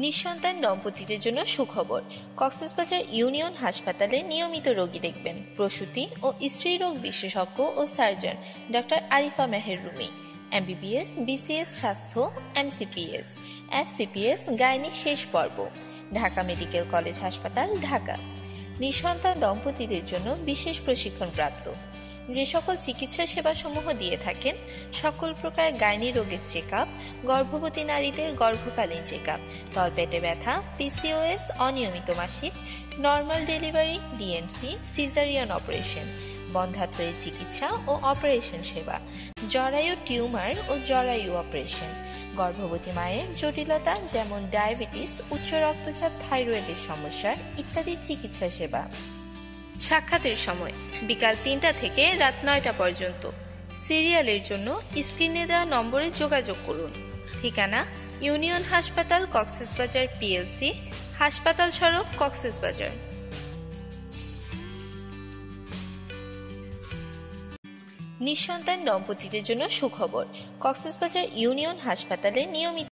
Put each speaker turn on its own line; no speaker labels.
নিঃসন্তান দম্পতিদের জন্য সুখবর। কক্সবাজার ইউনিয়ন হাসপাতালে নিয়মিত রোগী দেখবেন প্রসূতি ও স্ত্রীরোগ বিশেষজ্ঞ ও surgeon doctor Arifa Meher Rumi, MBBS, BCS স্বাস্থ্য, এমসিপিএস, এফসিপিএস গাইনি শেষ পর্ব, ঢাকা মেডিকেল কলেজ হাসপাতাল, ঢাকা। নিঃসন্তান দম্পতিদের জন্য বিশেষ প্রশিক্ষণপ্রাপ্ত যে সকল চিকিৎসা সেবাসমূহ দিয়ে থাকেন সকল প্রকার গাইনি রোগের চেক আপ, গর্ভবতী নারীদের গর্ভকালীন চেক আপ, তলপেটে ব্যথা, পিসিওএস, অনিয়মিত মাসিক, normal delivery, D and C, caesarean operation, বন্ধ্যাত্বের চিকিৎসা ও অপারেশন সেবা, জরায়ু টিউমার ও জরায়ু অপারেশন, গর্ভবতী মায়ের জটিলতা যেমন ডায়াবেটিস, উচ্চ রক্তচাপ, থাইরয়েডের সমস্যার ইত্যাদি চিকিৎসা সেবা। সাক্ষাতের সময় বিকাল ৩টা থেকে রাত ৯টা পর্যন্ত। সিরিয়ালের জন্য স্ক্রিনে দেওয়া নম্বরে যোগাযোগ করুন। ঠিকানা: ইউনিয়ন হাসপাতাল, কক্সবাজার পিএলসি, হাসপাতাল সড়ক, কক্সবাজার। নিঃসন্তান দম্পতিদের জন্য সুখবর। কক্সবাজার ইউনিয়ন হাসপাতালে নিয়মিত